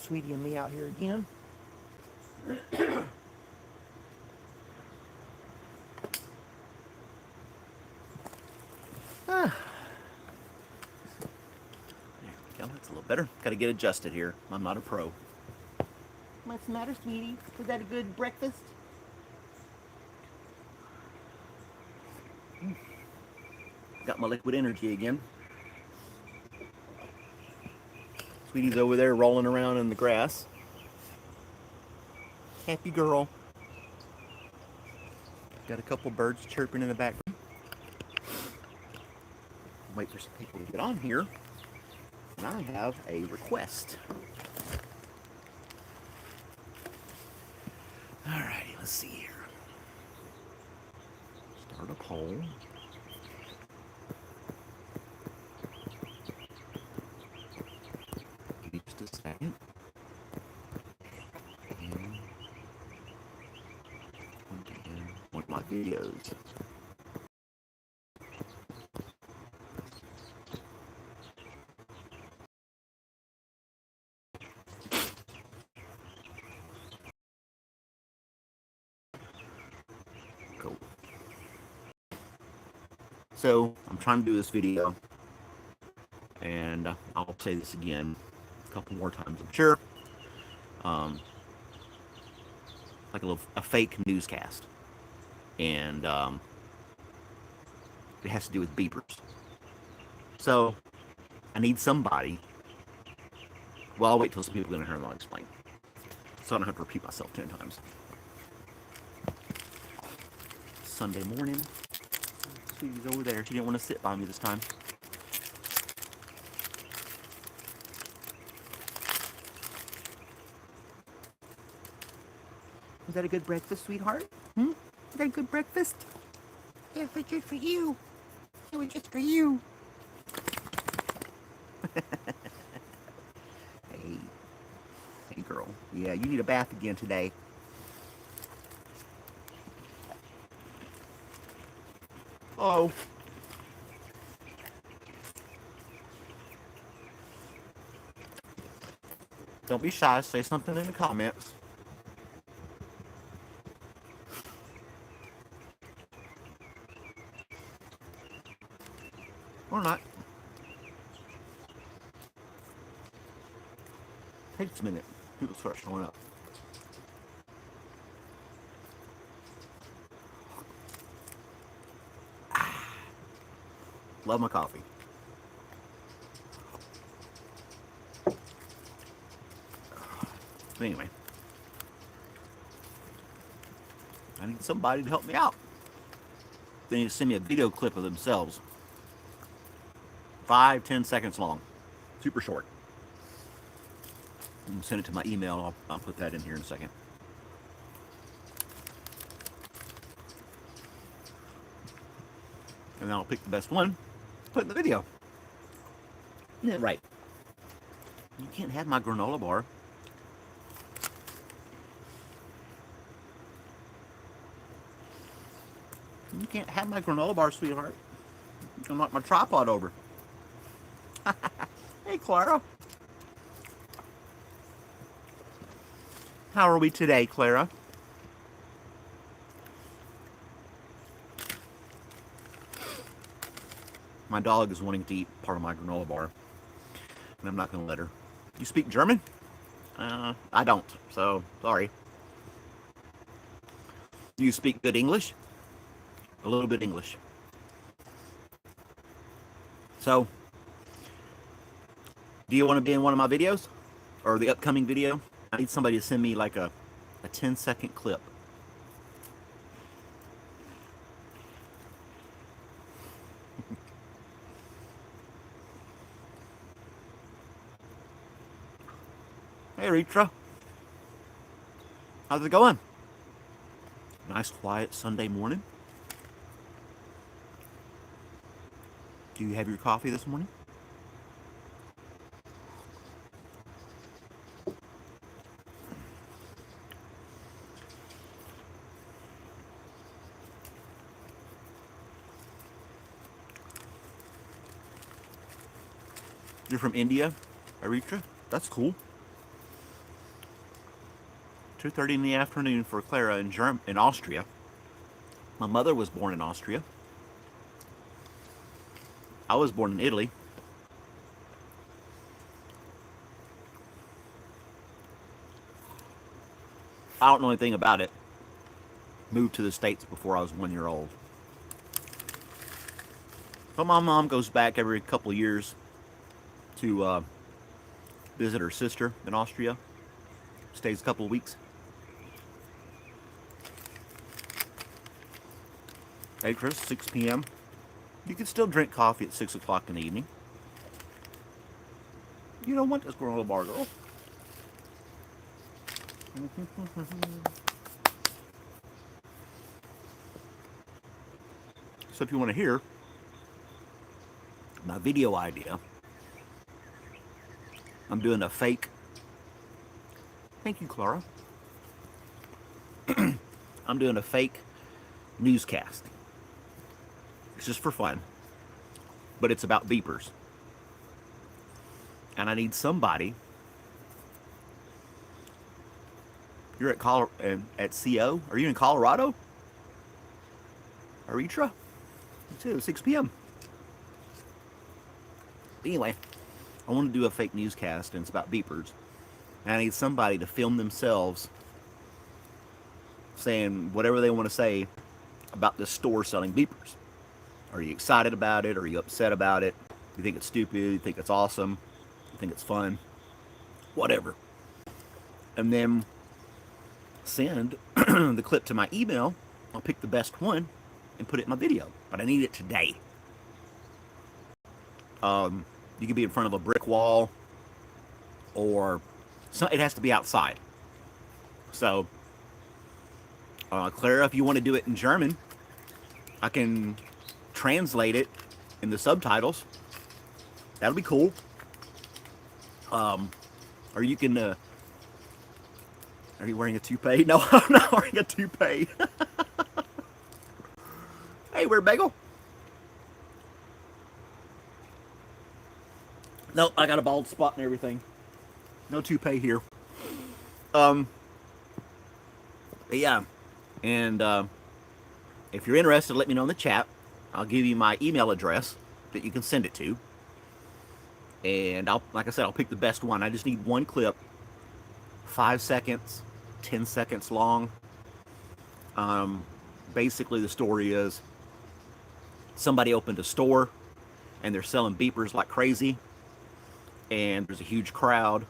Sweetie and me out here again. There we go. That's a little better. Got to get adjusted here. I'm not a pro. What's the matter, sweetie? Was that a good breakfast? Got my liquid energy again. Sweetie's over there rolling around in the grass. Happy girl. Got a couple birds chirping in the background. Wait for some people to get on here. And I have a request. Alrighty, let's see here. Start a poll. Give me just a second. And one of my videos. Cool. So I'm trying to do this video, and I'll say this again a couple more times, I'm sure. Like a fake newscast, and it has to do with beepers. So I need somebody. Well, I'll wait till some people get in here and I'll explain, so I don't have to repeat myself 10 times. Sunday morning. Sweetie's over there. She didn't want to sit by me this time. Was that a good breakfast, sweetheart? Was that a good breakfast? Yeah, it was good for you. It was just for you. Hey. Hey, girl. Yeah, you need a bath again today. Oh. Don't be shy. Say something in the comments. Or not. Takes a minute. People start showing up. Love my coffee. But anyway, I need somebody to help me out. They need to send me a video clip of themselves. 5-10 seconds long. Super short. You can send it to my email. I'll put that in here in a second. And then I'll pick the best one, put it in the video. Isn't that right? You can't have my granola bar. You can't have my granola bar, sweetheart. You can knock my tripod over. Hey, Clara. How are we today, Clara? My dog is wanting to eat part of my granola bar, and I'm not going to let her. You speak German? I don't, so sorry. Do you speak good English? A little bit English. So, do you want to be in one of my videos? Or the upcoming video? I need somebody to send me like a 10-second clip. Hey, Ritra. How's it going? Nice, quiet Sunday morning. Do you have your coffee this morning? You're from India, Ritra? That's cool. 2:30 in the afternoon for Clara in Austria. My mother was born in Austria. I was born in Italy. I don't know anything about it. Moved to the States before I was 1 year old. But my mom goes back every couple of years to visit her sister in Austria. Stays a couple of weeks. Hey Chris, 6 p.m. You can still drink coffee at 6 o'clock in the evening. You don't want this granola bar, girl. So if you want to hear my video idea, I'm doing a fake. Thank you, Clara. I'm doing a fake newscast. It's just for fun, but it's about beepers, and I need somebody. You're at at CO. Are you in Colorado? Eritrea? It's 6 p.m. Anyway, I want to do a fake newscast, and it's about beepers. And I need somebody to film themselves saying whatever they want to say about this store selling beepers. Are you excited about it? Are you upset about it? You think it's stupid? You think it's awesome? You think it's fun? Whatever. And then send the clip to my email. I'll pick the best one and put it in my video. But I need it today. You could be in front of a brick wall, or it has to be outside. So, Clara, if you want to do it in German, I can translate it in the subtitles. That'll be cool. Or you can. Are you wearing a toupee? No, I'm not wearing a toupee. Hey, we're Bagel. No, I got a bald spot and everything. No toupee here. But yeah, and if you're interested, let me know in the chat. I'll give you my email address that you can send it to, and like I said, I'll pick the best one. I just need one clip, 5 seconds, 10 seconds long. Basically, the story is somebody opened a store, and they're selling beepers like crazy, and there's a huge crowd.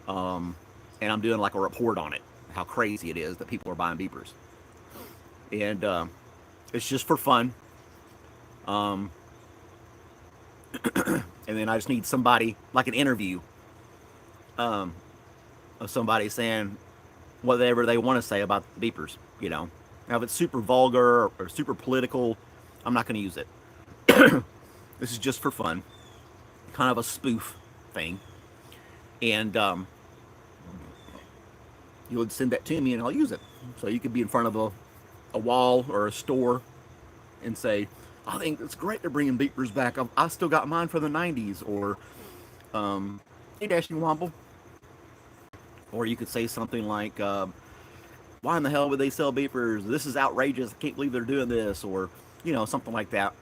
And I'm doing like a report on it, how crazy it is that people are buying beepers. And it's just for fun. And then I just need somebody, like an interview, of somebody saying whatever they want to say about the beepers, you know. Now, if it's super vulgar or super political, I'm not going to use it. This is just for fun, kind of a spoof thing. And you would send that to me and I'll use it. So you could be in front of a wall or a store and say, I think it's great they're bringing beepers back. I still got mine from the 90s. Or, hey, Dashing Womble. Or you could say something like, why in the hell would they sell beepers? This is outrageous. I can't believe they're doing this. Or, you know, something like that.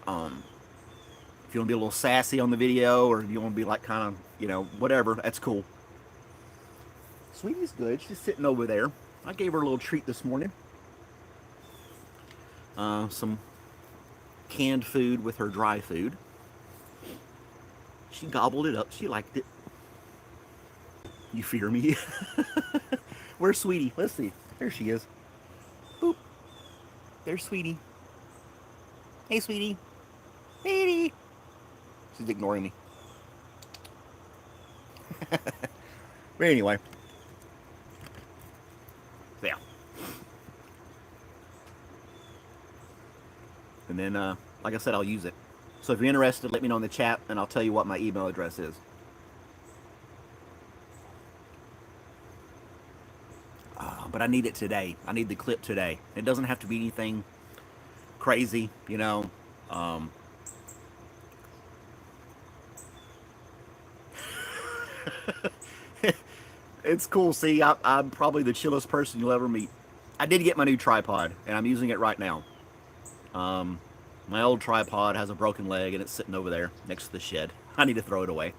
If you want to be a little sassy on the video, or if you want to be like kind of, you know, whatever, that's cool. Sweetie's good. She's sitting over there. I gave her a little treat this morning. Some canned food with her dry food. She gobbled it up. She liked it. You fear me? Where's Sweetie? Let's see. There she is. Boop. There's Sweetie. Hey, Sweetie. Sweetie. She's ignoring me. But anyway. Yeah. And then, like I said, I'll use it. So if you're interested, let me know in the chat, and I'll tell you what my email address is. But I need it today. I need the clip today. It doesn't have to be anything crazy, you know. It's cool. See, I'm probably the chillest person you'll ever meet. I did get my new tripod, and I'm using it right now. Um, my old tripod has a broken leg, and it's sitting over there next to the shed. I need to throw it away.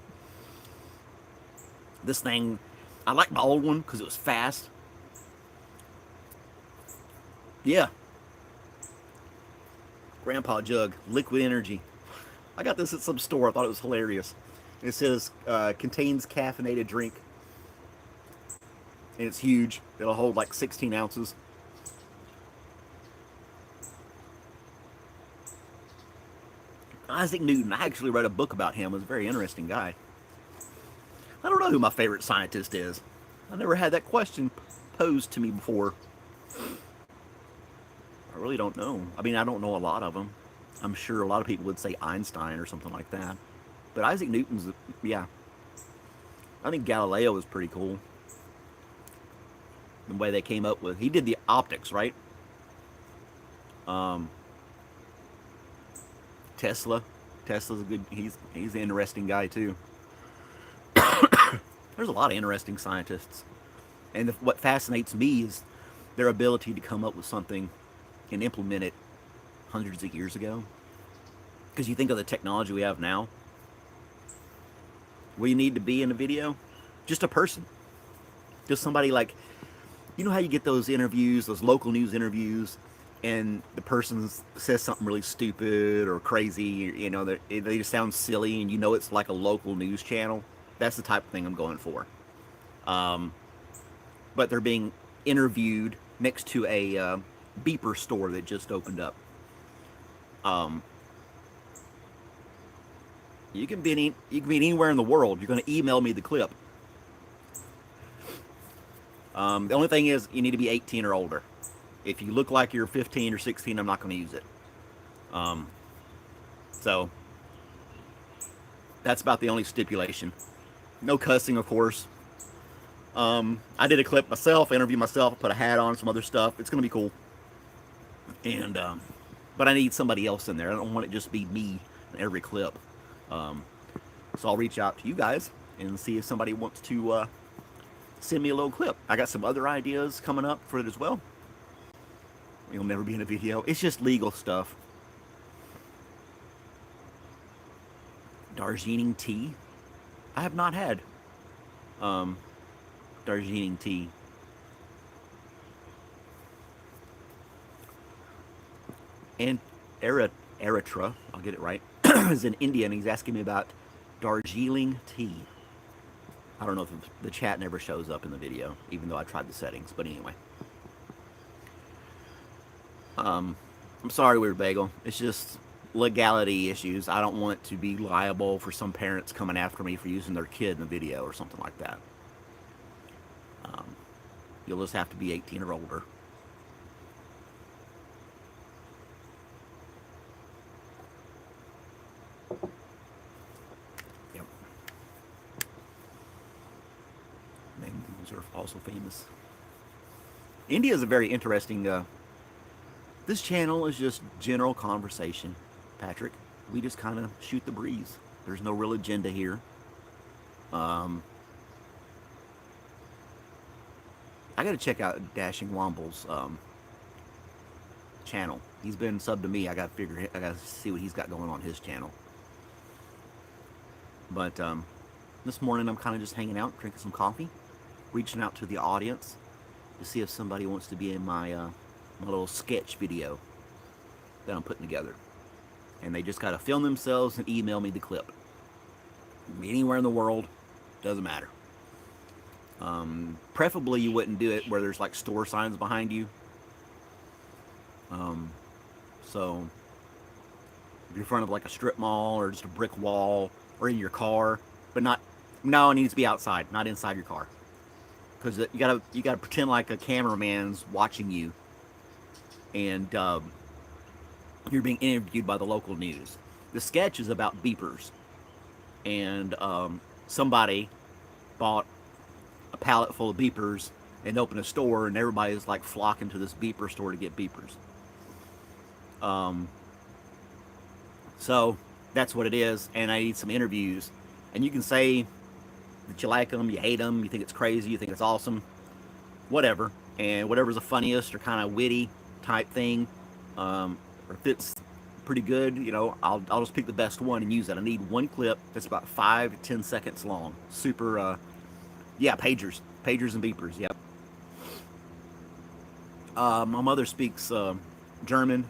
This thing, I like my old one because it was fast. Yeah, Grandpa Jug, liquid energy. I got this at some store. I thought it was hilarious. It says contains caffeinated drink, and it's huge. It'll hold like 16 ounces. Isaac Newton. I actually read a book about him. He was a very interesting guy. I don't know who my favorite scientist is. I never had that question posed to me before. I really don't know. I mean, I don't know a lot of them. I'm sure a lot of people would say Einstein or something like that. But Isaac Newton's, yeah. I think Galileo was pretty cool. The way they came up with, he did the optics, right? Um, Tesla. Tesla's a good. He's an interesting guy too. There's a lot of interesting scientists, and what fascinates me is their ability to come up with something and implement it hundreds of years ago. Because you think of the technology we have now, what you need to be in a video, just a person, just somebody like, you know how you get those interviews, those local news interviews, and the person says something really stupid or crazy, you know, they just sound silly, and you know it's like a local news channel. That's the type of thing I'm going for. But they're being interviewed next to a beeper store that just opened up. Um, you can be anywhere in the world. You're going to email me the clip. The only thing is you need to be 18 or older. If you look like you're 15 or 16, I'm not going to use it. So that's about the only stipulation. No cussing, of course. I did a clip myself, interview myself, put a hat on, some other stuff. It's going to be cool. And but I need somebody else in there. I don't want it just be me in every clip. So I'll reach out to you guys and see if somebody wants to send me a little clip. I got some other ideas coming up for it as well. It'll never be in a video. It's just legal stuff. Darjeeling tea. I have not had Darjeeling tea. And Eritrea, I'll get it right, is in India, and he's asking me about Darjeeling tea. I don't know if the chat never shows up in the video, even though I tried the settings. But anyway. I'm sorry, Weird Bagel. It's just legality issues. I don't want to be liable for some parents coming after me for using their kid in a video or something like that. You'll just have to be 18 or older. Yep. Mangoes are also famous. India is a very interesting. This channel is just general conversation, Patrick. We just kind of shoot the breeze. There's no real agenda here. I got to check out Dashing Womble's channel. He's been subbed to me. I got to see what he's got going on his channel. But this morning I'm kind of just hanging out, drinking some coffee, reaching out to the audience to see if somebody wants to be in my little sketch video that I'm putting together. And they just got to film themselves and email me the clip. Anywhere in the world, doesn't matter. Preferably you wouldn't do it where there's like store signs behind you. So if you're in front of like a strip mall or just a brick wall or in your car, but no, it needs to be outside, not inside your car. Because you gotta pretend like a cameraman's watching you, and you're being interviewed by the local news. The sketch is about beepers, and somebody bought a pallet full of beepers and opened a store, and everybody's like flocking to this beeper store to get beepers. So that's what it is, and I need some interviews. And you can say that you like them, you hate them, you think it's crazy, you think it's awesome, whatever. And whatever's the funniest or kind of witty type thing, or fits pretty good, I'll just pick the best one and use it. I need one clip that's about 5 to 10 seconds long. Super, yeah, pagers and beepers. Yep. My mother speaks German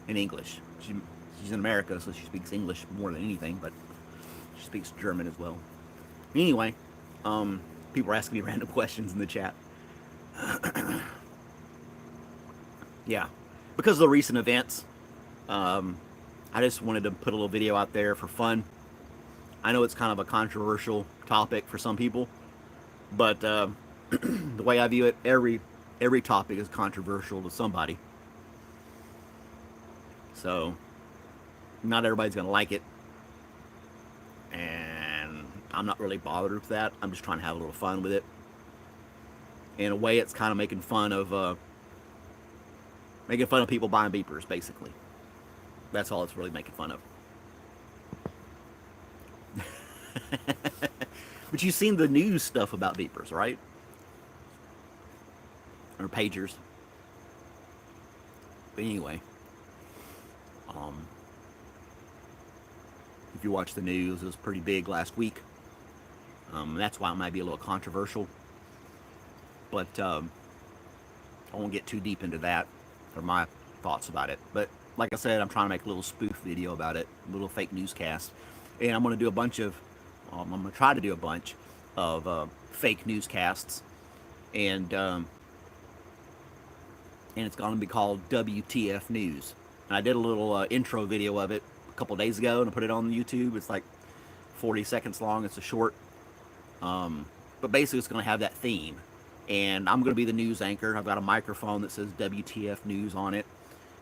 and English. She's in America, so she speaks English more than anything, but she speaks German as well. Anyway, people are asking me random questions in the chat. Yeah, because of the recent events, I just wanted to put a little video out there for fun. I know it's kind of a controversial topic for some people, but the way I view it, every topic is controversial to somebody. So not everybody's gonna like it, and I'm not really bothered with that. I'm just trying to have a little fun with it. In a way, it's kind of making fun of people buying beepers, basically. That's all it's really making fun of. But you've seen the news stuff about beepers, right? Or pagers. But anyway, if you watch the news, it was pretty big last week. That's why it might be a little controversial. But I won't get too deep into that or my thoughts about it. But like I said, I'm trying to make a little spoof video about it, a little fake newscast. And I'm going to do a bunch of, I'm going to try to do a bunch of fake newscasts. And it's going to be called WTF News. And I did a little intro video of it a couple days ago, and I put it on YouTube. It's like 40 seconds long. It's a short. But basically, it's going to have that theme. And I'm going to be the news anchor. I've got a microphone that says WTF News on it.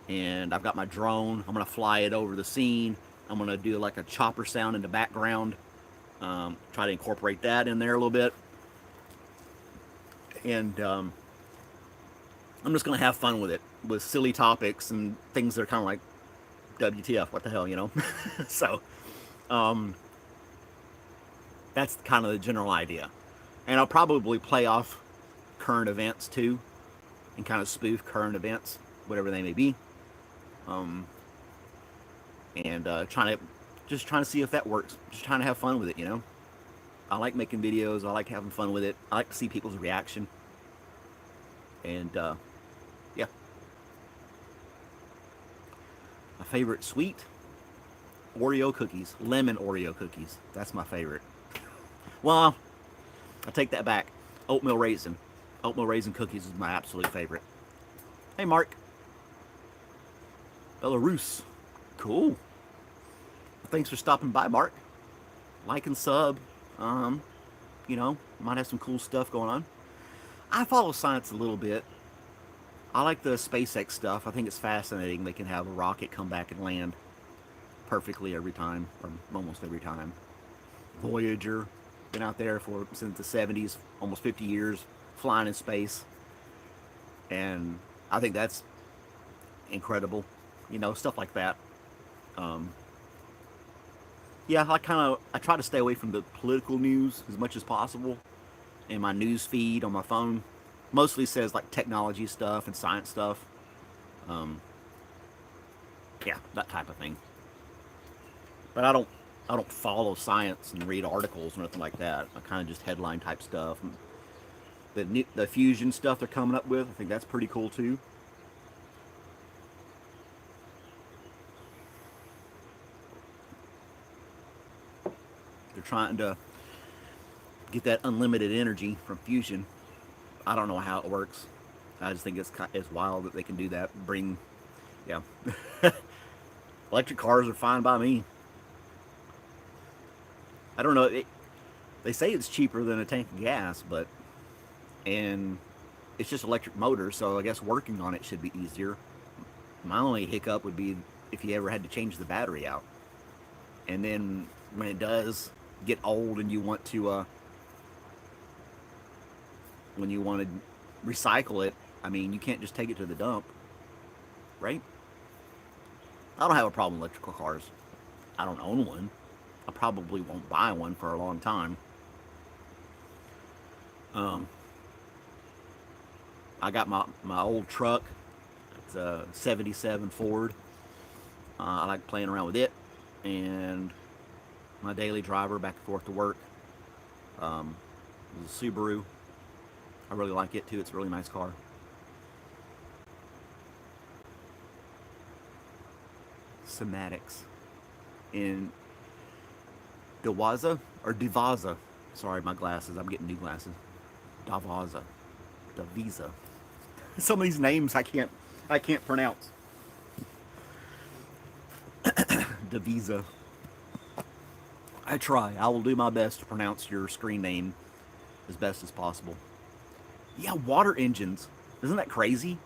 And I've got my drone. I'm going to fly it over the scene. I'm going to do like a chopper sound in the background. Try to incorporate that in there a little bit. And I'm just going to have fun with it, with silly topics and things that are kind of like, WTF, what the hell, So, that's kind of the general idea. And I'll probably play off current events too, and kind of spoof current events, whatever they may be. And trying to see if that works. Just trying to have fun with it, I like making videos. I like having fun with it. I like to see people's reaction. And yeah. My favorite sweet, Oreo cookies. Lemon Oreo cookies. That's my favorite. Well, I take that back. Oatmeal raisin. Oatmeal raisin cookies is my absolute favorite. Hey, Mark. Belarus. Cool. Thanks for stopping by, Mark. Like and sub. Might have some cool stuff going on. I follow science a little bit. I like the SpaceX stuff. I think it's fascinating. They can have a rocket come back and land perfectly every time, or almost every time. Voyager, been out there since the 70s, almost 50 years, flying in space. And I think that's incredible. Stuff like that. Yeah, I try to stay away from the political news as much as possible. And my news feed on my phone mostly says like technology stuff and science stuff. Yeah, that type of thing. But I don't follow science and read articles or nothing like that. I kind of just headline type stuff. The fusion stuff they're coming up with, I think that's pretty cool too. They're trying to get that unlimited energy from fusion. I don't know how it works. I just think it's wild that they can do that. Yeah. Electric cars are fine by me. I don't know. They say it's cheaper than a tank of gas, and it's just electric motor, so I guess working on it should be easier. My only hiccup would be if you ever had to change the battery out. And then when it does get old and you want to recycle it, I mean, you can't just take it to the dump, right? I don't have a problem with electrical cars. I don't own one. I probably won't buy one for a long time. Um, I got my old truck. It's a '77 Ford. I like playing around with it, and my daily driver back and forth to work. Um, it's a Subaru. I really like it too. It's a really nice car. Somatics in Dewaza or Devaza. Sorry, my glasses. I'm getting new glasses. Davaza, Davisa. Some of these names I can't pronounce. Davisa. I try. I will do my best to pronounce your screen name as best as possible. Yeah, water engines. Isn't that crazy?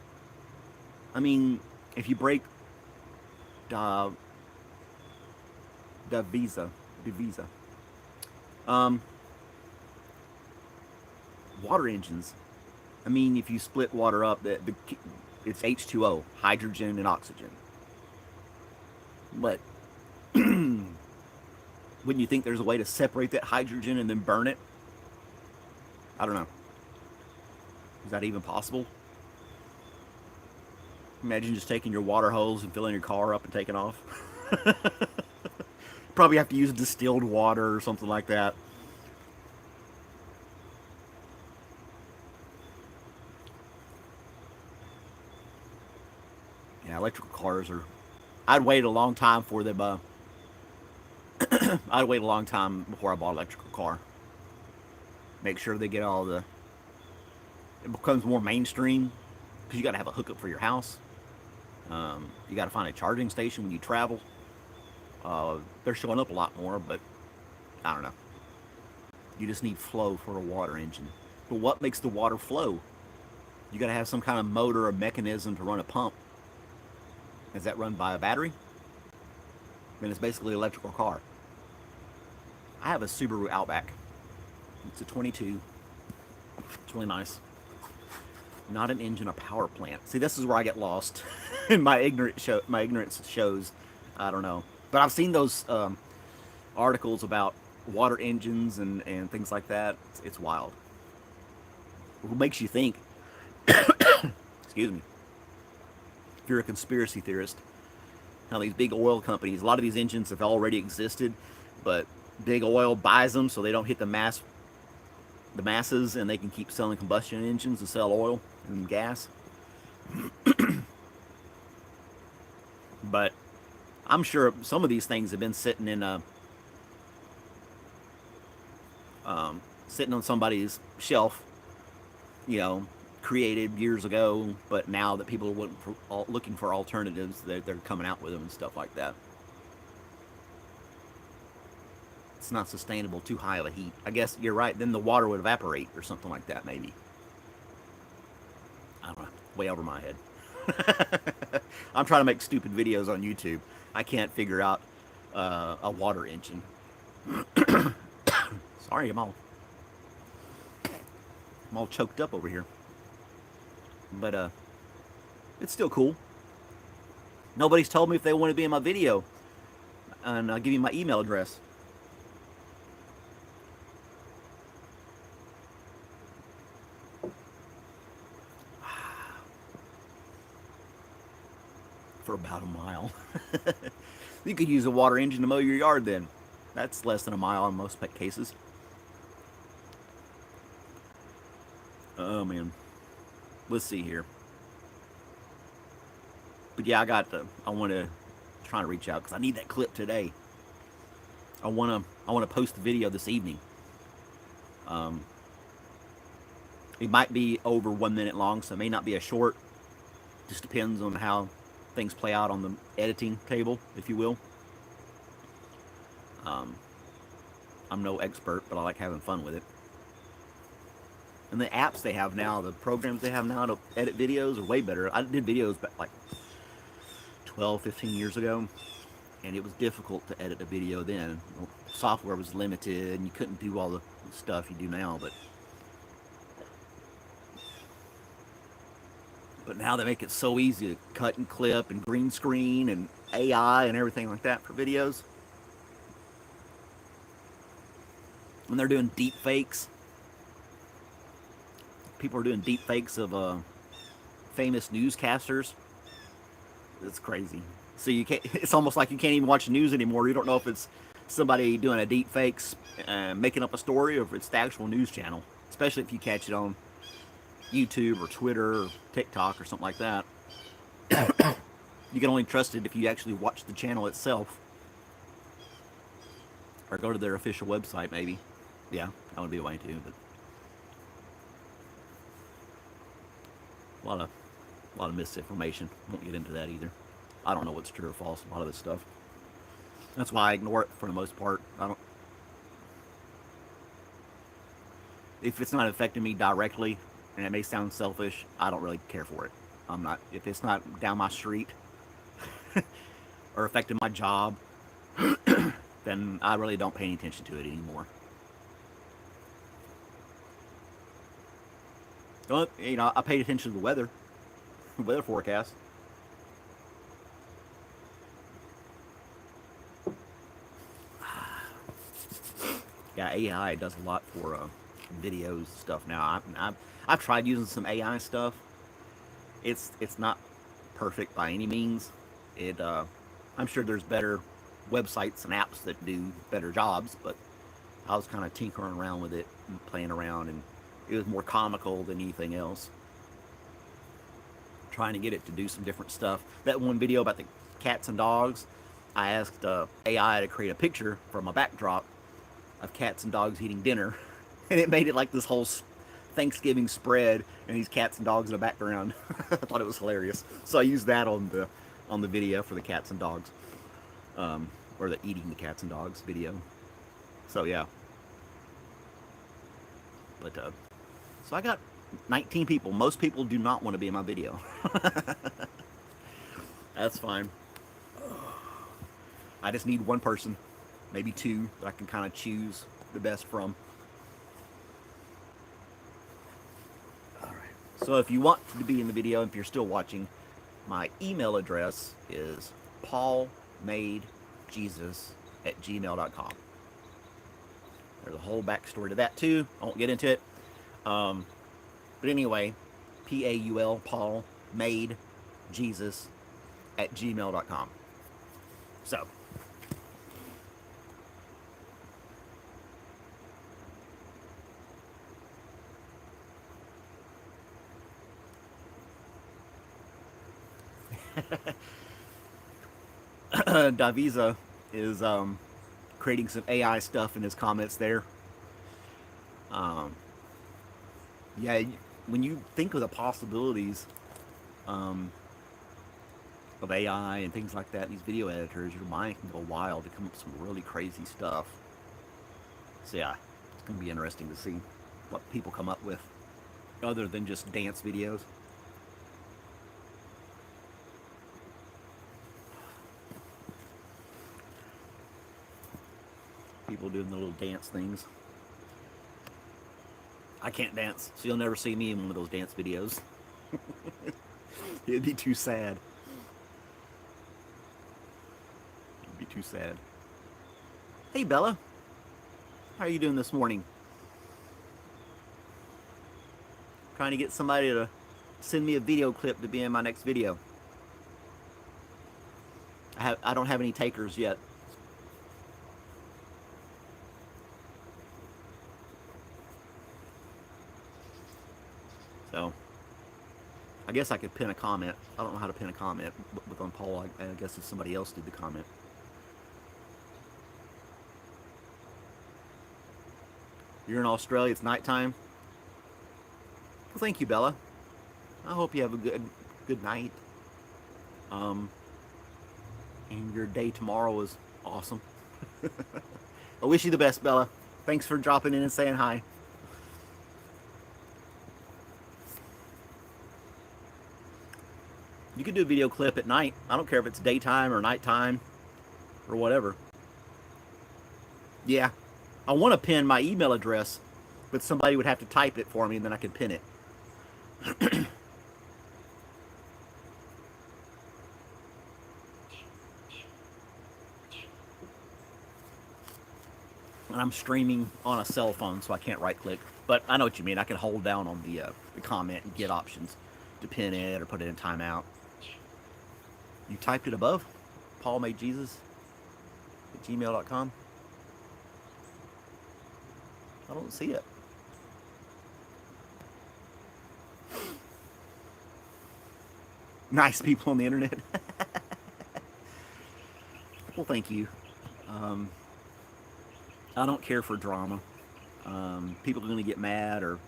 I mean, if you break Da Davisa, Divisa, um, water engines. I mean, if you split water up, it's H2O, hydrogen and oxygen. But wouldn't you think there's a way to separate that hydrogen and then burn it? I don't know. Is that even possible? Imagine just taking your water hose and filling your car up and taking off. Probably have to use distilled water or something like that. Yeah, electrical cars are. I'd wait a long time for them. I'd wait a long time before I bought an electrical car. Make sure they get all the. It becomes more mainstream because you got to have a hookup for your house. You got to find a charging station when you travel. They're showing up a lot more, but I don't know. You just need flow for a water engine. But what makes the water flow? You got to have some kind of motor or mechanism to run a pump. Is that run by a battery? Then it's basically an electrical car. I have a Subaru Outback. It's a 22. It's really nice. Not an engine, a power plant. See, this is where I get lost. And my ignorance shows. I don't know. But I've seen those articles about water engines and things like that. It's wild. What makes you think? Excuse me. If you're a conspiracy theorist, how these big oil companies, a lot of these engines have already existed, but big oil buys them so they don't hit the masses, and they can keep selling combustion engines to sell oil and gas. But I'm sure some of these things have been sitting in sitting on somebody's shelf, you know, created years ago, but now that people are looking for alternatives, they're coming out with them and stuff like that. It's not sustainable too high of a heat. I guess you're right. Then the water would evaporate or something like that, maybe. I don't know. Way over my head. I'm trying to make stupid videos on YouTube. I can't figure out a water engine. Sorry, I'm all choked up over here. But it's still cool. Nobody's told me if they want to be in my video, and I'll give you my email address. For about a mile. You could use a water engine to mow your yard then. That's less than a mile in most cases. Oh man. Let's see here. But yeah, I want to try to reach out because I need that clip today. I want to post the video this evening. Um, it might be over 1 minute long, so it may not be a short. Just depends on how things play out on the editing table, if you will. Um, I'm no expert, but I like having fun with it. And the apps they have now, the programs they have now to edit videos are way better. I did videos back like 12, 15 years ago, and it was difficult to edit a video then. Software was limited, and you couldn't do all the stuff you do now, but now they make it so easy to cut and clip and green screen and AI and everything like that for videos. And they're doing deep fakes. People are doing deep fakes of famous newscasters. It's crazy. So you can't. It's almost like you can't even watch the news anymore. You don't know if it's somebody doing a deep fakes, making up a story, or if it's the actual news channel. Especially if you catch it on YouTube or Twitter or TikTok or something like that. You can only trust it if you actually watch the channel itself or go to their official website. Maybe. Yeah, that would be a way too. But a lot of misinformation. Won't get into that either. I don't know what's true or false. A lot of this stuff. That's why I ignore it for the most part. I don't. If it's not affecting me directly, and it may sound selfish, I don't really care for it. I'm not. If it's not down my street or affecting my job, then I really don't pay any attention to it anymore. Well, I paid attention to the weather forecast. Yeah, AI does a lot for videos stuff now. I've tried using some AI stuff. It's not perfect by any means. I'm sure there's better websites and apps that do better jobs, but I was kind of tinkering around with it and playing around, and it was more comical than anything else. Trying to get it to do some different stuff. That one video about the cats and dogs, I asked AI to create a picture from a backdrop of cats and dogs eating dinner, and it made it like this whole Thanksgiving spread, and these cats and dogs in the background. I thought it was hilarious, so I used that on the video for the cats and dogs, or the eating the cats and dogs video. So yeah, but so I got 19 people. Most people do not want to be in my video. That's fine. I just need one person, maybe two, that I can kind of choose the best from. All right. So if you want to be in the video, if you're still watching, my email address is paulmadejesus@gmail.com. There's a whole backstory to that too. I won't get into it. But anyway, Paul, Paul Made Jesus at gmail.com. So, Daviza is creating some AI stuff in his comments there. Um, yeah, when you think of the possibilities um, of AI and things like that, these video editors, your mind can go wild to come up with some really crazy stuff. So yeah, it's going to be interesting to see what people come up with other than just dance videos. People doing the little dance things. I can't dance, so you'll never see me in one of those dance videos. It'd be too sad. It'd be too sad. Hey Bella, how are you doing this morning? Trying to get somebody to send me a video clip to be in my next video. I don't have any takers yet. So, I guess I could pin a comment. I don't know how to pin a comment with on Paul. I guess if somebody else did the comment. You're in Australia. It's nighttime. Well, thank you, Bella. I hope you have a good night. And your day tomorrow is awesome. I wish you the best, Bella. Thanks for dropping in and saying hi. You could do a video clip at night. I don't care if it's daytime or nighttime or whatever. Yeah. I want to pin my email address, but somebody would have to type it for me and then I could pin it. And I'm streaming on a cell phone, so I can't right click. But I know what you mean. I can hold down on the comment and get options to pin it or put it in timeout. You typed it above? Paul made Jesus at gmail.com. I don't see it. Nice people on the internet. Well, thank you. Um, I don't care for drama. People are going to get mad or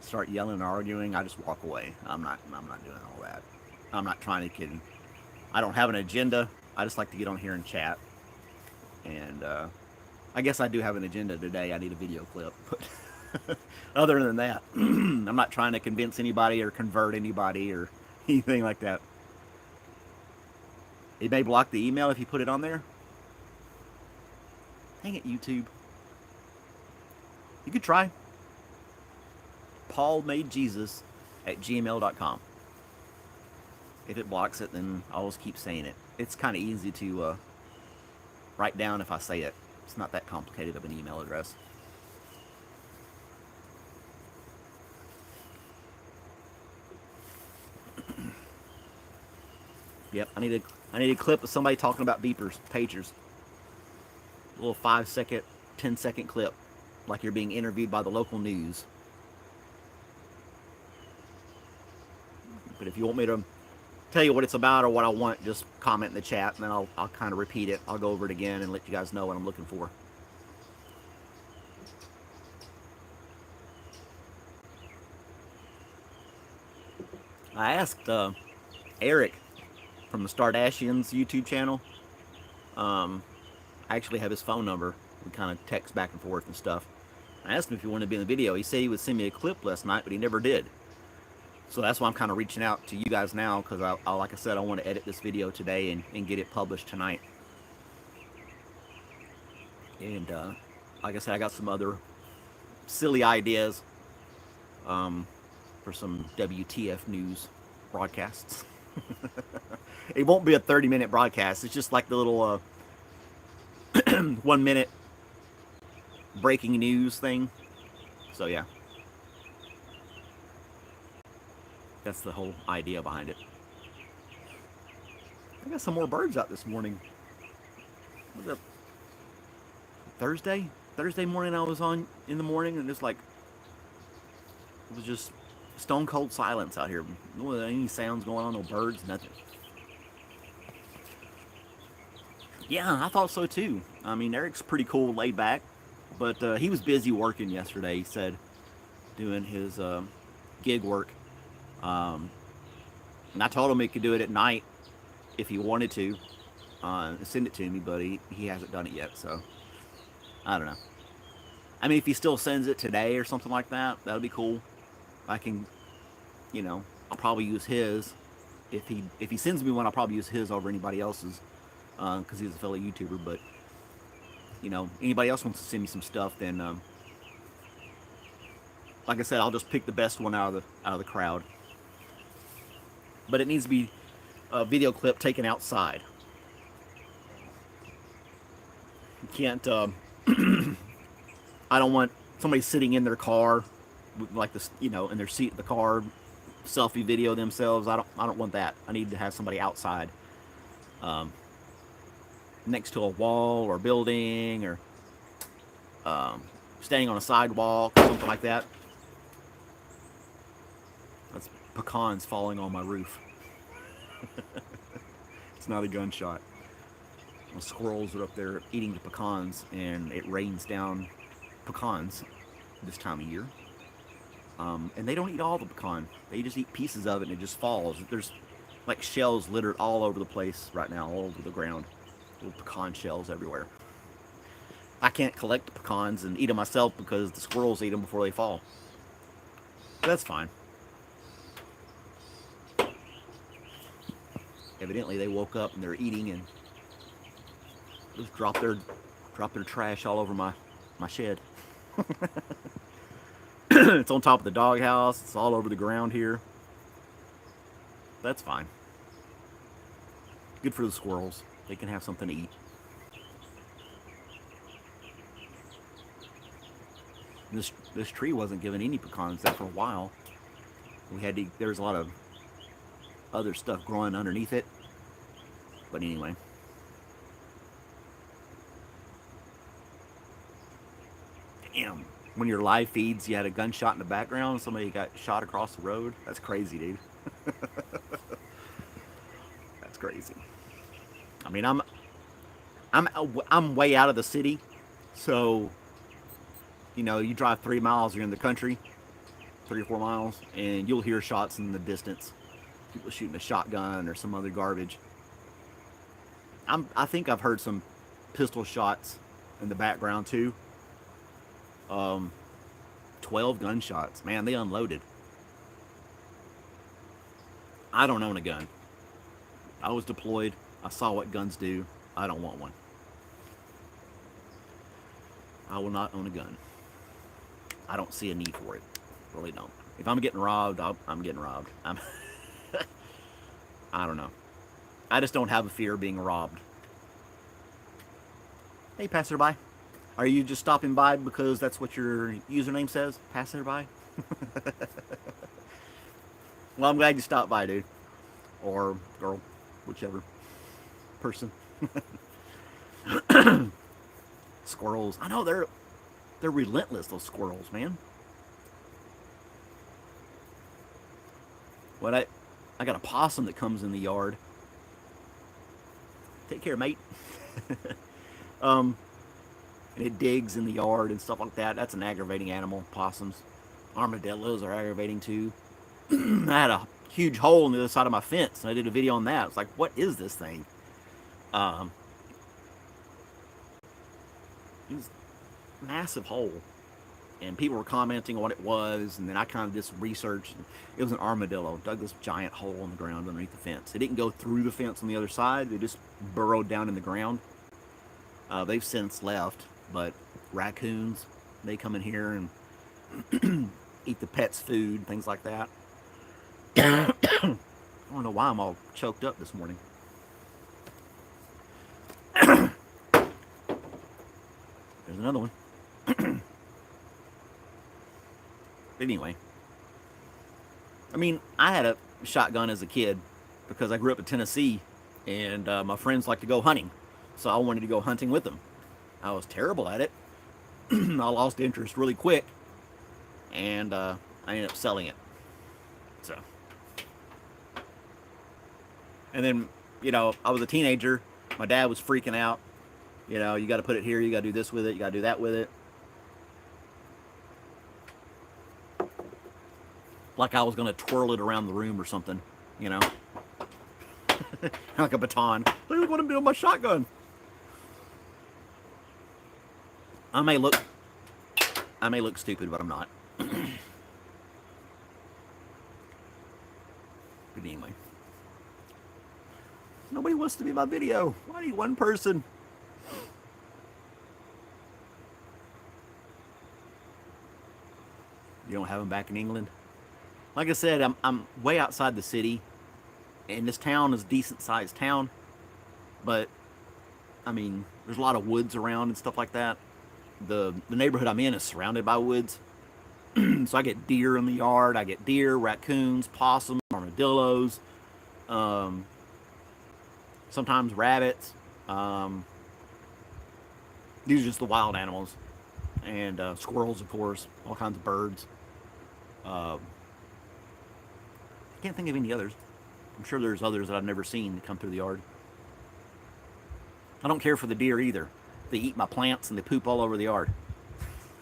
start yelling and arguing. I just walk away. I'm not. I'm not doing all that. I'm not trying to kid. I don't have an agenda. I just like to get on here and chat. And I guess I do have an agenda today. I need a video clip. But other than that, I'm not trying to convince anybody or convert anybody or anything like that. It may block the email if you put it on there. Dang it, YouTube. You could try. Paul made Jesus at gmail.com. If it blocks it, then I'll just keep saying it. It's kind of easy to write down if I say it. It's not that complicated of an email address. Yep, I need a clip of somebody talking about beepers, pagers. A little 5-second, 10-second clip, like you're being interviewed by the local news. But if you want me to tell you what it's about or what I want, just comment in the chat, and then I'll kind of repeat it. I'll go over it again and let you guys know what I'm looking for. I asked Eric from the Stardashians YouTube channel. I actually have his phone number. We kind of text back and forth and stuff. I asked him if he wanted to be in the video. He said he would send me a clip last night, but he never did. So that's why I'm kind of reaching out to you guys now, because I like I said, I want to edit this video today and get it published tonight. And like I said, I got some other silly ideas for some WTF news broadcasts. It won't be a 30-minute broadcast. It's just like the little 1-minute breaking news thing. So yeah, that's the whole idea behind it. I got some more birds out this morning. Was it Thursday? Thursday morning I was on in the morning, and it was just stone cold silence out here. No any sounds going on, no birds, nothing. Yeah, I thought so too. I mean, Eric's pretty cool, laid back, but he was busy working yesterday. He said, doing his gig work. And I told him he could do it at night if he wanted to, send it to me, but he hasn't done it yet, so I don't know. I mean, if he still sends it today or something like that, that would be cool. I can, I'll probably use his. If he sends me one, I'll probably use his over anybody else's, because he's a fellow YouTuber. But anybody else wants to send me some stuff, then like I said, I'll just pick the best one out of the crowd. But it needs to be a video clip taken outside. You can't. I don't want somebody sitting in their car, like this, in their seat of the car, selfie video themselves. I don't want that. I need to have somebody outside, next to a wall or building, or standing on a sidewalk or something like that. That's pecans falling on my roof. It's not a gunshot. The squirrels are up there eating the pecans, and it rains down pecans this time of year. And they don't eat all the pecan. They just eat pieces of it, and it just falls. There's like shells littered all over the place right now, all over the ground. Little pecan shells everywhere. I can't collect the pecans and eat them myself because the squirrels eat them before they fall. But that's fine. Evidently they woke up and they're eating and just drop their trash all over my shed. It's on top of the doghouse. It's all over the ground here. That's fine. Good for the squirrels. They can have something to eat. This tree wasn't giving any pecans there for a while. There was a lot of other stuff growing underneath it. But anyway. Damn. When your live feeds, you had a gunshot in the background, somebody got shot across the road. That's crazy, dude. That's crazy. I mean, I'm way out of the city, so you drive 3 miles, you're in the country, 3 or 4 miles, and you'll hear shots in the distance. People shooting a shotgun or some other garbage. I think I've heard some pistol shots in the background too. 12 gunshots. Man, they unloaded. I don't own a gun. I was deployed. I saw what guns do. I don't want one. I will not own a gun. I don't see a need for it. Really don't. If I'm getting robbed, I'm getting robbed. I don't know. I just don't have a fear of being robbed. Hey, passerby. Are you just stopping by because that's what your username says? Passerby? Well, I'm glad you stopped by, dude. Or girl, whichever person. Squirrels. I know they're relentless, those squirrels, man. What I got a possum that comes in the yard. Take care, mate. And it digs in the yard and stuff like that. That's an aggravating animal, possums. Armadillos are aggravating too. I had a huge hole in the other side of my fence, and I did a video on that. It's like, what is this thing? It was a massive hole. And people were commenting on what it was, and then I kind of just researched. It was an armadillo. Dug this giant hole in the ground underneath the fence. It didn't go through the fence on the other side. They just burrowed down in the ground. They've since left, but raccoons, they come in here and eat the pets' food, things like that. I don't know why I'm all choked up this morning. There's another one. But anyway, I mean, I had a shotgun as a kid because I grew up in Tennessee, and my friends like to go hunting, so I wanted to go hunting with them. I was terrible at it. I lost interest really quick, and I ended up selling it. So, and then, I was a teenager. My dad was freaking out. You got to put it here, you got to do this with it, you got to do that with it. Like I was going to twirl it around the room or something, like a baton. Look what I'm doing with my shotgun. I may look stupid, but I'm not. But anyway. Nobody wants to be in my video. Why need one person? You don't have them back in England? Like I said, I'm way outside the city, and this town is a decent sized town, but I mean, there's a lot of woods around and stuff like that. The neighborhood I'm in is surrounded by woods, so I get deer in the yard. I get deer, raccoons, possums, armadillos, sometimes rabbits. These are just the wild animals, and squirrels, of course, all kinds of birds. I can't think of any others. I'm sure there's others that I've never seen that come through the yard. I don't care for the deer either. They eat my plants and they poop all over the yard.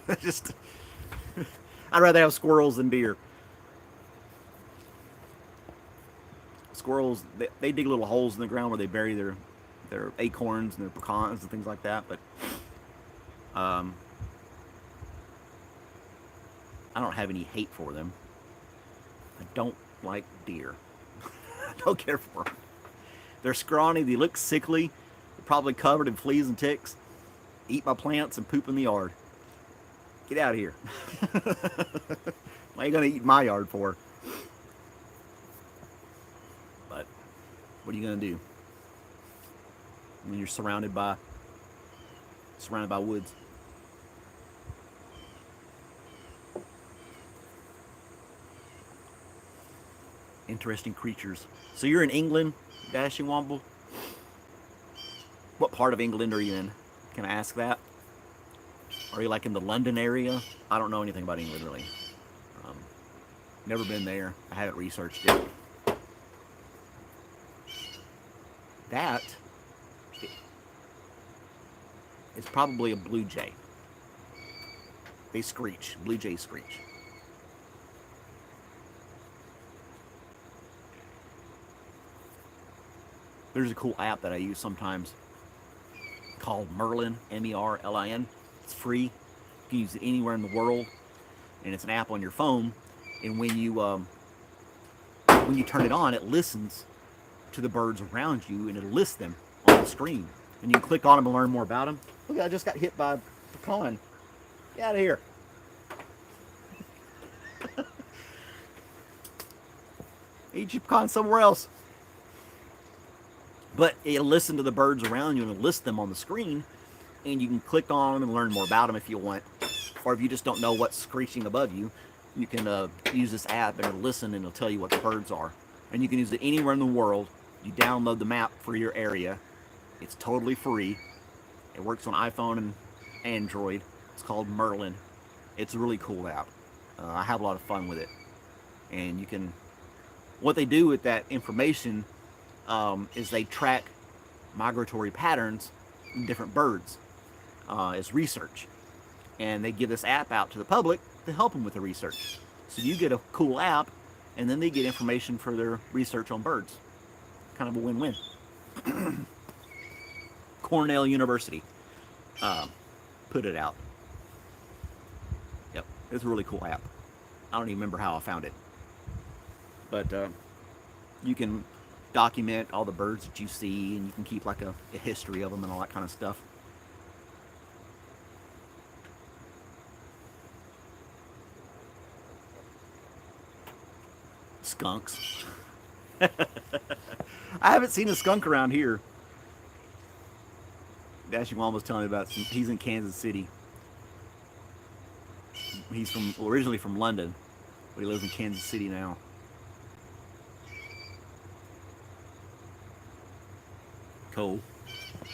I'd rather have squirrels than deer. Squirrels, they dig little holes in the ground where they bury their acorns and their pecans and things like that. But I don't have any hate for them. I don't like deer. I don't care for them. They're scrawny. They look sickly. They're probably covered in fleas and ticks. Eat my plants and poop in the yard. Get out of here. What are you going to eat my yard for? But what are you going to do when you're surrounded by woods? Interesting creatures. So you're in England, Dashing Womble? What part of England are you in? Can I ask that? Are you like in the London area? I don't know anything about England really. Um, Never been there. I haven't researched it. That is probably a blue jay. They screech. Blue jays screech. There's a cool app that I use sometimes called Merlin, Merlin. It's free. You can use it anywhere in the world, and it's an app on your phone. And when you turn it on, it listens to the birds around you, and it'll list them on the screen. And you can click on them and learn more about them. Look, I just got hit by a pecan. Get out of here. Eat your pecan somewhere else. But it'll listen to the birds around you and it'll list them on the screen, and you can click on them and learn more about them if you want. Or if you just don't know what's screeching above you, you can use this app and it'll listen and it'll tell you what the birds are. And you can use it anywhere in the world. You download the map for your area. It's totally free. It works on iPhone and Android. It's called Merlin. It's a really cool app. I have a lot of fun with it. And you can, what they do with that information is they track migratory patterns in different birds as research. And they give this app out to the public to help them with the research. So you get a cool app, and then they get information for their research on birds. Kind of a win-win. Cornell University put it out. Yep, it's a really cool app. I don't even remember how I found it. But you can document all the birds that you see, and you can keep like a history of them and all that kind of stuff. Skunks. I haven't seen a skunk around here. Dashing Mom was telling me about some, he's in Kansas City. He's originally from London, but he lives in Kansas City now. Cool.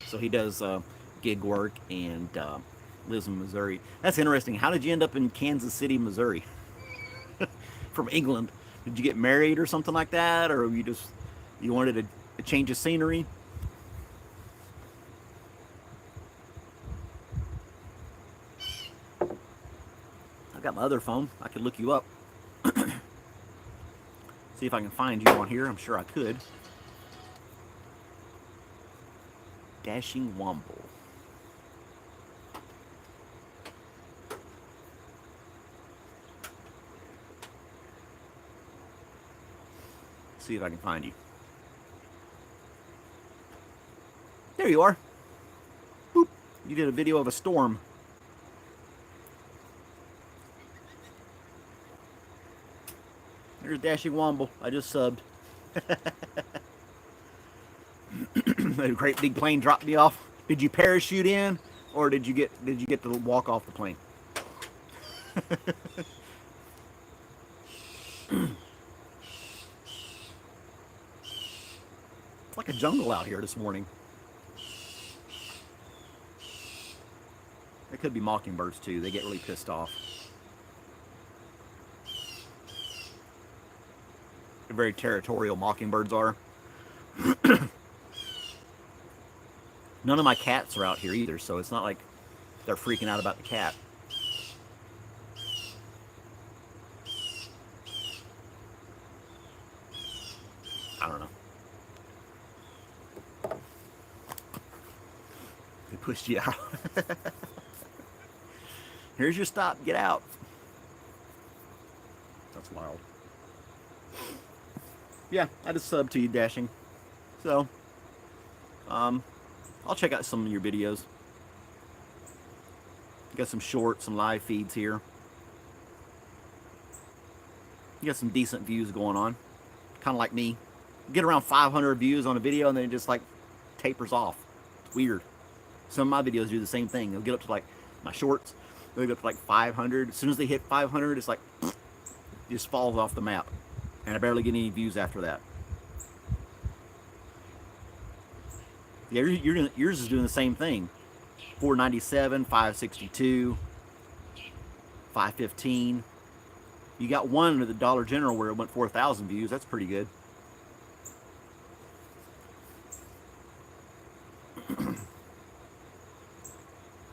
So he does gig work and lives in Missouri. That's interesting. How did you end up in Kansas City, Missouri? From England? Did you get married or something like that, or you wanted a change of scenery? I've got my other phone. I could look you up. See if I can find you on here. I'm sure I could. Dashing Womble. See if I can find you. There you are. Boop. You did a video of a storm. There's Dashing Womble. I just subbed. A great big plane dropped me off. Did you parachute in, or did you get to walk off the plane? It's like a jungle out here this morning. It could be mockingbirds too. They get really pissed off. They're very territorial, mockingbirds are. None of my cats are out here either, so it's not like they're freaking out about the cat. I don't know. They pushed you out. Here's your stop. Get out. That's wild. Yeah, I just subbed to you, Dashing. So, I'll check out some of your videos. Got some shorts, some live feeds here. You got some decent views going on. Kind of like me. Get around 500 views on a video and then it just like tapers off. It's weird. Some of my videos do the same thing. They'll get up to like my shorts. They'll get up to like 500. As soon as they hit 500, it's like it just falls off the map. and I barely get any views after that. Yeah, yours is doing the same thing. 497, 562, 515. You got one at the Dollar General where it went 4,000 views. That's pretty good.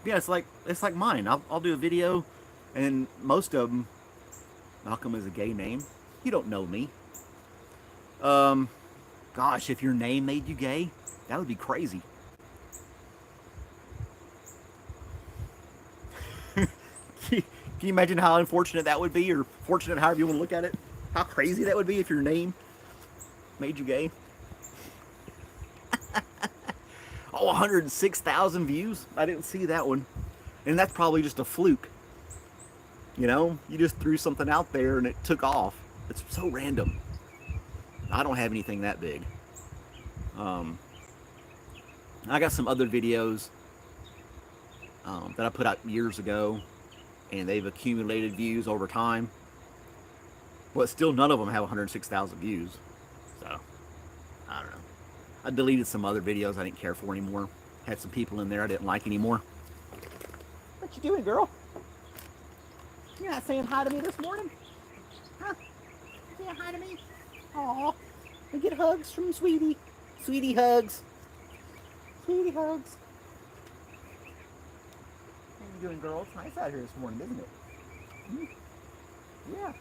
Yeah, it's like mine. I'll do a video, and most of them, Malcolm is a gay name. You don't know me. Gosh, if your name made you gay, that would be crazy. Can you imagine how unfortunate that would be, or fortunate, however you want to look at it? How crazy that would be if your name made you gay? Oh, 106,000 views? I didn't see that one. And that's probably just a fluke. You know, you just threw something out there and it took off. It's so random. I don't have anything that big. I got some other videos that I put out years ago, and they've accumulated views over time. But still, none of them have 106,000 views. So, I don't know. I deleted some other videos I didn't care for anymore. Had some people in there I didn't like anymore. What you doing, girl? You're not saying hi to me this morning? Huh? Saying hi to me? Aw. We get hugs from Sweetie. Sweetie hugs. Sweetie hugs. How you doing, girl? It's nice out here this morning, isn't it? Yeah.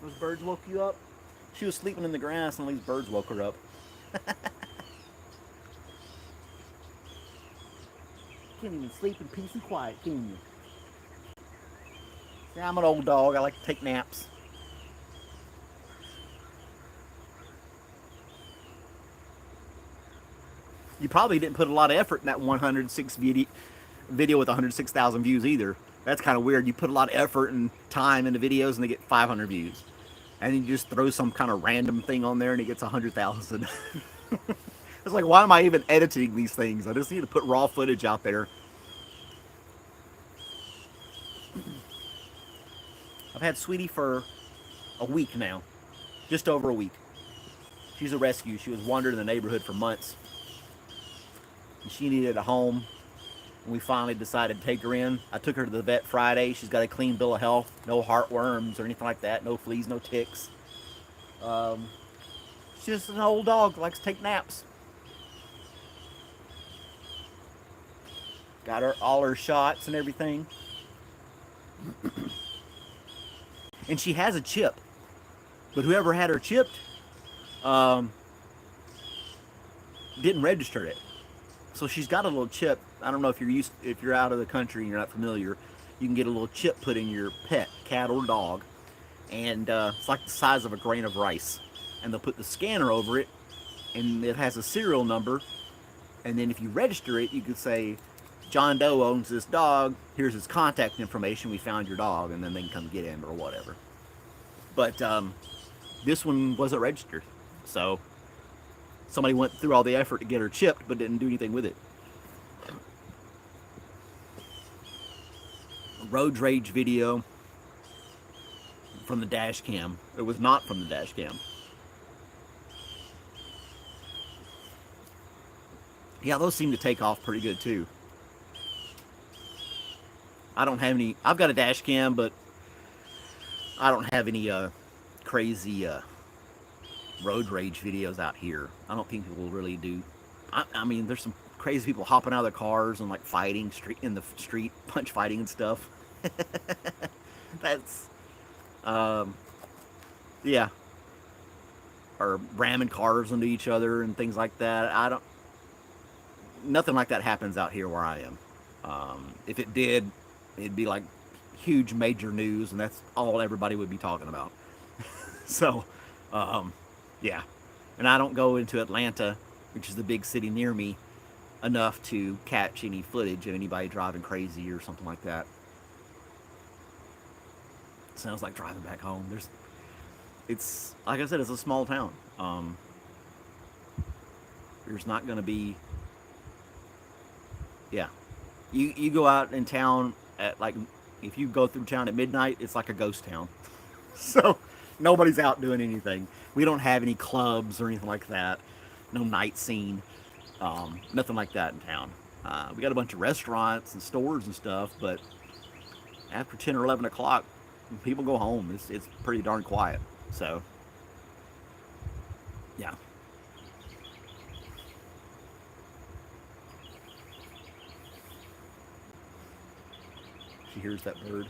Those birds woke you up? She was sleeping in the grass and these birds woke her up. Can't even sleep in peace and quiet, can you? See, I'm an old dog. I like to take naps. You probably didn't put a lot of effort in that 106 video with 106,000 views either. That's kind of weird. You put a lot of effort and time into videos and they get 500 views. And then you just throw some kind of random thing on there and it gets 100,000. It's like, why am I even editing these things? I just need to put raw footage out there. I've had Sweetie for a week now. Just over a week. She's a rescue. She was wandering in the neighborhood for months. And she needed a home. And we finally decided to take her in. I took her to the vet Friday. She's got a clean bill of health. No heartworms or anything like that. No fleas, no ticks. She's just an old dog. Likes to take naps. Got her all her shots and everything. And she has a chip. But whoever had her chipped didn't register it. So she's got a little chip. I don't know if you're out of the country and you're not familiar. You can get a little chip put in your pet, cat or dog, and it's like the size of a grain of rice. And they'll put the scanner over it, and it has a serial number. And then if you register it, you could say, John Doe owns this dog. Here's his contact information. We found your dog, and then they can come get him or whatever. But this one wasn't registered, so somebody went through all the effort to get her chipped, but didn't do anything with it. A road rage video from the dash cam. It was not from the dash cam. Yeah, those seem to take off pretty good too. I don't have any. I've got a dash cam, but I don't have any crazy road rage videos out here. I don't think people really do. I mean, there's some crazy people hopping out of their cars and like fighting in the street, punch fighting and stuff. That's, yeah. Or ramming cars into each other and things like that. Nothing like that happens out here where I am. If it did, it'd be like huge major news, and that's all everybody would be talking about. So, yeah. And I don't go into Atlanta, which is the big city near me, enough to catch any footage of anybody driving crazy or something like that. Sounds like driving back home. It's like I said, it's a small town. There's not going to be, yeah. You go out in town at like, if you go through town at midnight, it's like a ghost town. So nobody's out doing anything. We don't have any clubs or anything like that. No night scene. Nothing like that in town. We got a bunch of restaurants and stores and stuff, but after 10 or 11 o'clock, people go home. It's pretty darn quiet. So, yeah. She hears that bird.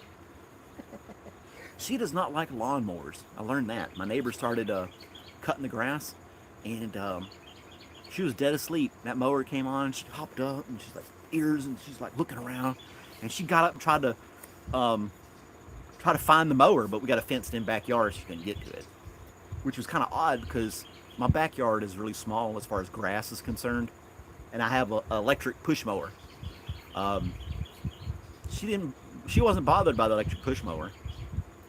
She does not like lawnmowers. I learned that. My neighbor started cutting the grass, and she was dead asleep. That mower came on. She hopped up, and she's like ears, and she's like looking around, and she got up and um, tried to find the mower, but we got a fenced-in backyard. She couldn't get to it, which was kind of odd because my backyard is really small as far as grass is concerned, and I have an electric push mower. Um, she didn't. She wasn't bothered by the electric push mower.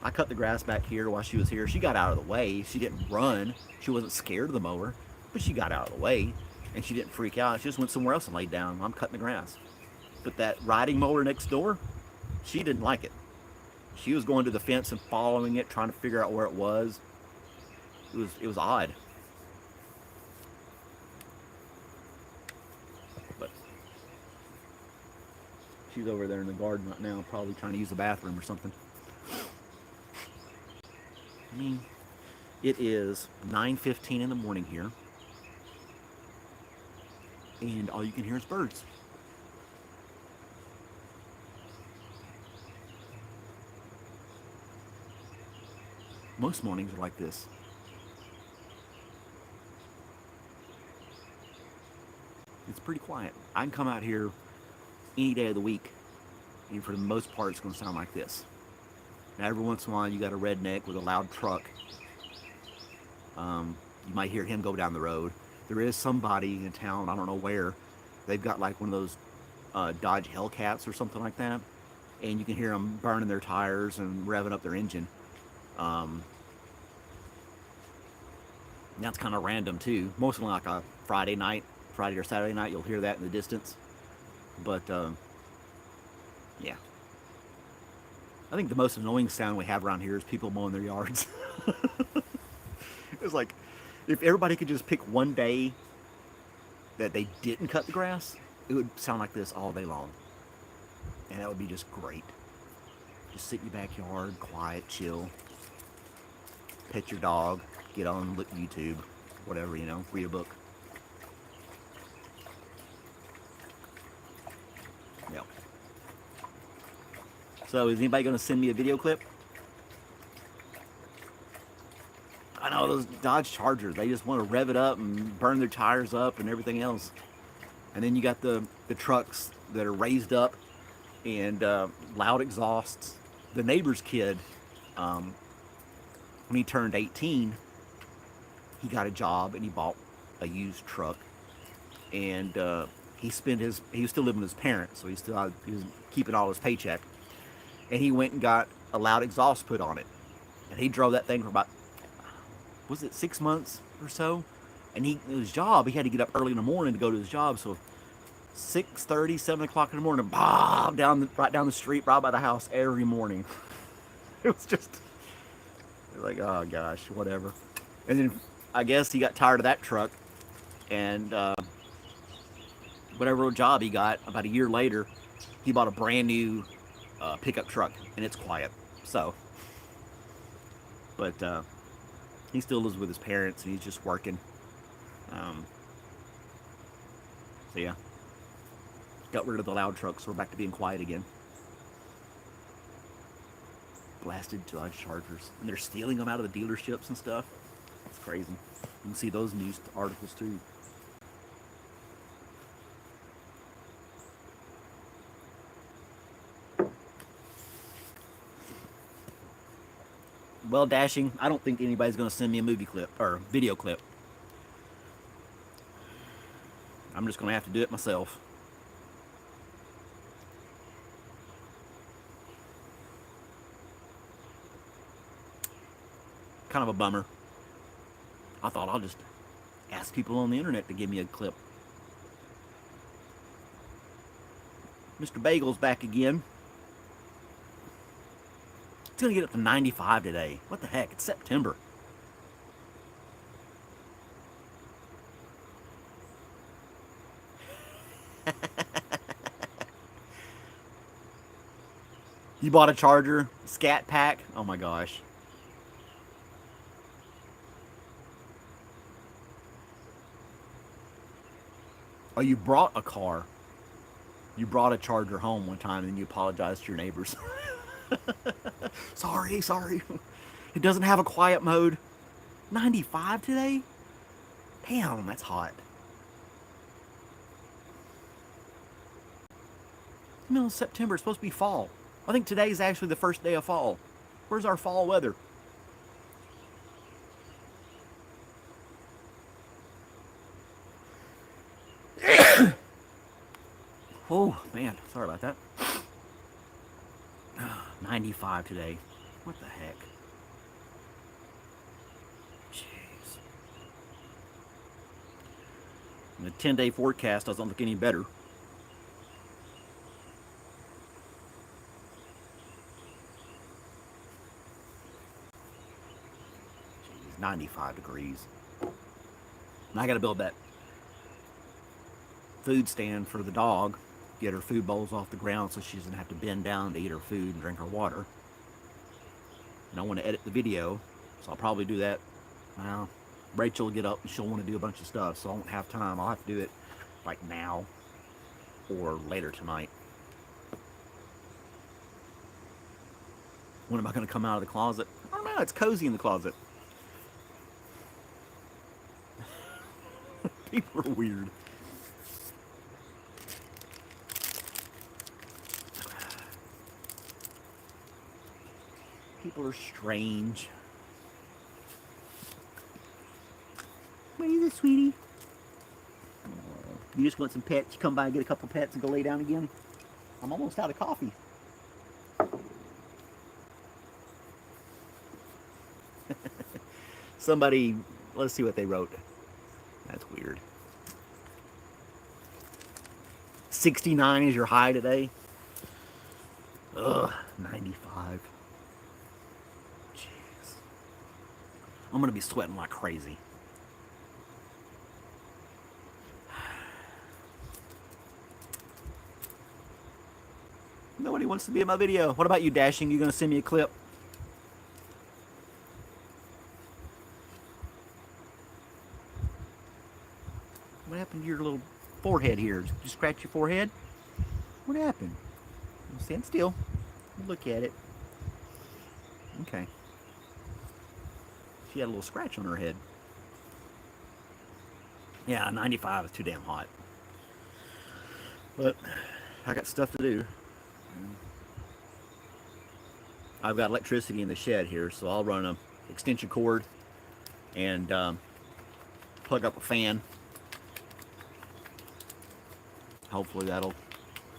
I cut the grass back here while she was here. She got out of the way. She didn't run. She wasn't scared of the mower, but she got out of the way, and she didn't freak out. She just went somewhere else and laid down. I'm cutting the grass. But that riding mower next door, she didn't like it. She was going to the fence and following it, trying to figure out where it was. It was odd. But she's over there in the garden right now, probably trying to use the bathroom or something. I mean, it is 9:15 in the morning here, and all you can hear is birds. Most mornings are like this. It's pretty quiet. I can come out here any day of the week, and for the most part, it's going to sound like this. Now, every once in a while, you got a redneck with a loud truck. You might hear him go down the road. There is somebody in town, I don't know where, they've got like one of those Dodge Hellcats or something like that, and you can hear them burning their tires and revving up their engine. Um, that's kind of random too. Mostly like a Friday or Saturday night, you'll hear that in the distance. But yeah, I think the most annoying sound we have around here is people mowing their yards. It's like if everybody could just pick one day that they didn't cut the grass, it would sound like this all day long, and that would be just great. Just sit in your backyard, quiet, chill, pet your dog, get on, look YouTube, whatever, read a book. Yep. So is anybody going to send me a video clip? I know those Dodge Chargers, they just want to rev it up and burn their tires up and everything else. And then you got the trucks that are raised up and loud exhausts. The neighbor's kid, when he turned 18, he got a job and he bought a used truck. And he was still living with his parents, so he was keeping all his paycheck. And he went and got a loud exhaust put on it. And he drove that thing for about, was it 6 months or so? And his job, he had to get up early in the morning to go to his job. So 6:30, 7 o'clock in the morning, right down the street, right by the house every morning. It was just like, oh gosh, whatever. And then I guess he got tired of that truck, and whatever job he got, about a year later, he bought a brand new pickup truck, and it's quiet. So, but he still lives with his parents, and he's just working. So yeah, got rid of the loud truck, so we're back to being quiet again. Blasted Dodge Chargers, and they're stealing them out of the dealerships and stuff. It's crazy. You can see those news articles too. Well, Dashing, I don't think anybody's going to send me a movie clip or video clip. I'm just going to have to do it myself. Kind of a bummer. I thought I'll just ask people on the internet to give me a clip. Mr. Bagel's back again. It's going to get up to 95 today. What the heck? It's September. You bought a charger? Scat pack? Oh my gosh. Oh, you brought a car. You brought a charger home one time and then you apologized to your neighbors. Sorry. It doesn't have a quiet mode. 95 today? Damn, that's hot. Middle of September, it's supposed to be fall. I think today's actually the first day of fall. Where's our fall weather? Oh, man, sorry about that. 95 today. What the heck? Jeez. And the 10-day forecast doesn't look any better. Jeez, 95 degrees. And I got to build that food stand for the dog. Get her food bowls off the ground so she doesn't have to bend down to eat her food and drink her water. And I want to edit the video, so I'll probably do that. Well, Rachel will get up and she'll want to do a bunch of stuff, so I won't have time. I'll have to do it like now or later tonight. When am I going to come out of the closet? I don't know. It's cozy in the closet. People are weird. People are strange. What is it, sweetie? You just want some pets? You come by and get a couple pets and go lay down again? I'm almost out of coffee. Somebody, let's see what they wrote. That's weird. 69 is your high today? Ugh, 95. Jeez. I'm gonna be sweating like crazy. Nobody wants to be in my video. What about you, Dashing? You gonna send me a clip? What happened to your little forehead here? Did you scratch your forehead? What happened? Stand still. Look at it. Okay. She had a little scratch on her head. Yeah, 95 is too damn hot. But I got stuff to do. I've got electricity in the shed here, so I'll run an extension cord and plug up a fan. Hopefully that'll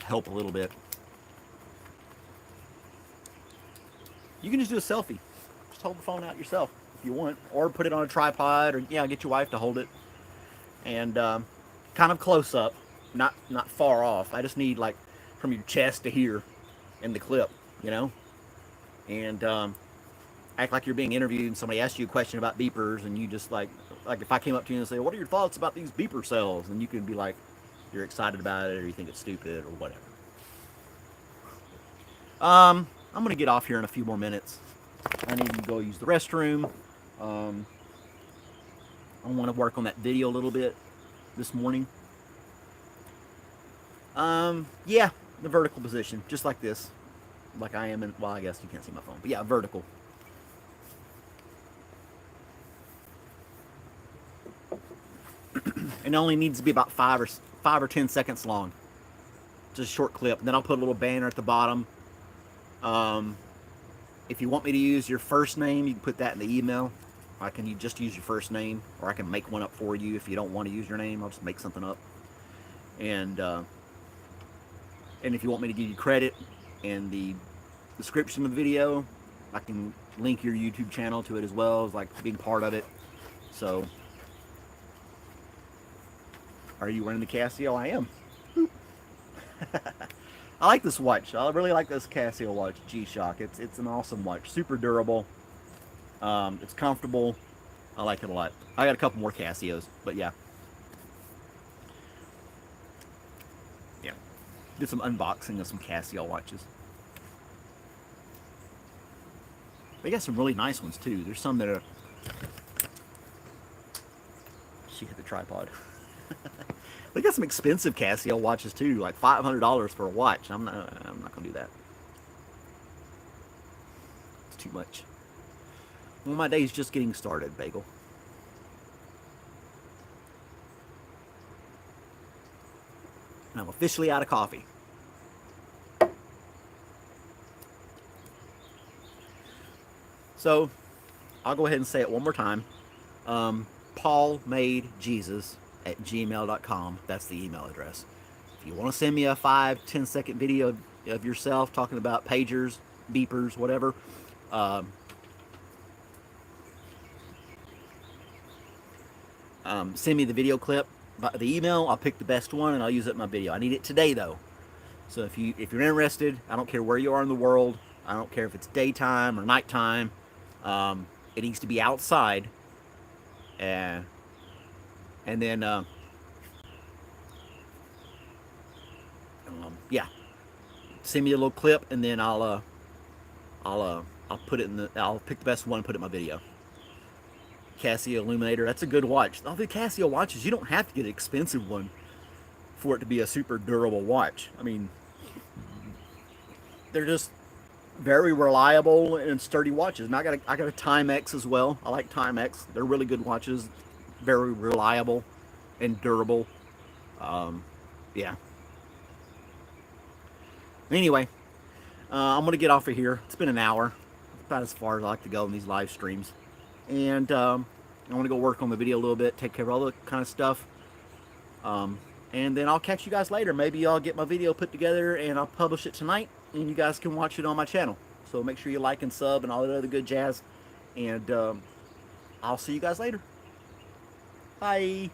help a little bit. You can just do a selfie. Just hold the phone out yourself if you want, or put it on a tripod, or get your wife to hold it, and kind of close up, not far off. I just need like from your chest to here in the clip, and act like you're being interviewed and somebody asks you a question about beepers, and you just like if I came up to you and say, what are your thoughts about these beeper cells, and you can be like, you're excited about it, or you think it's stupid, or whatever. I'm gonna get off here in a few more minutes. I need to go use the restroom. I want to work on that video a little bit this morning. Yeah, the vertical position, just like this. Like I am in, well, I guess you can't see my phone, but yeah, vertical. It only needs to be about 5 or 10 seconds long. Just a short clip. And then I'll put a little banner at the bottom. If you want me to use your first name, you can put that in the email. You just use your first name, or I can make one up for you. If you don't want to use your name, I'll just make something up. And if you want me to give you credit in the description of the video, I can link your YouTube channel to it as well as like being part of it. So, are you running the Casio? I am. I like this watch. I really like this Casio watch, G-Shock. It's an awesome watch. Super durable. It's comfortable. I like it a lot. I got a couple more Casios, but yeah. Yeah. Did some unboxing of some Casio watches. They got some really nice ones too. There's some that are... She hit the tripod. They got some expensive Casio watches too, like $500 for a watch. I'm not gonna do that. It's too much. Well, my day's just getting started, Bagel. And I'm officially out of coffee. So, I'll go ahead and say it one more time. paulmadejesus@gmail.com. That's the email address. If you want to send me a 5-10 second video of yourself talking about pagers, beepers, whatever, send me the video clip by the email. I'll pick the best one and I'll use it in my video. I need it today though. So if you're interested, I don't care where you are in the world. I don't care if it's daytime or nighttime. It needs to be outside. And then yeah, send me a little clip and then I'll put it in I'll pick the best one and put it in my video. Casio Illuminator, that's a good watch. All the Casio watches, you don't have to get an expensive one for it to be a super durable watch. I mean, they're just very reliable and sturdy watches. And I got a Timex as well. I like Timex. They're really good watches, very reliable and durable. Yeah. Anyway, I'm gonna get off of here. It's been an hour, about as far as I like to go in these live streams. And I want to go work on the video a little bit, take care of all the kind of stuff. And then I'll catch you guys later. Maybe I'll get my video put together and I'll publish it tonight, and you guys can watch it on my channel. So make sure you like and sub and all that other good jazz. And I'll see you guys later. Bye.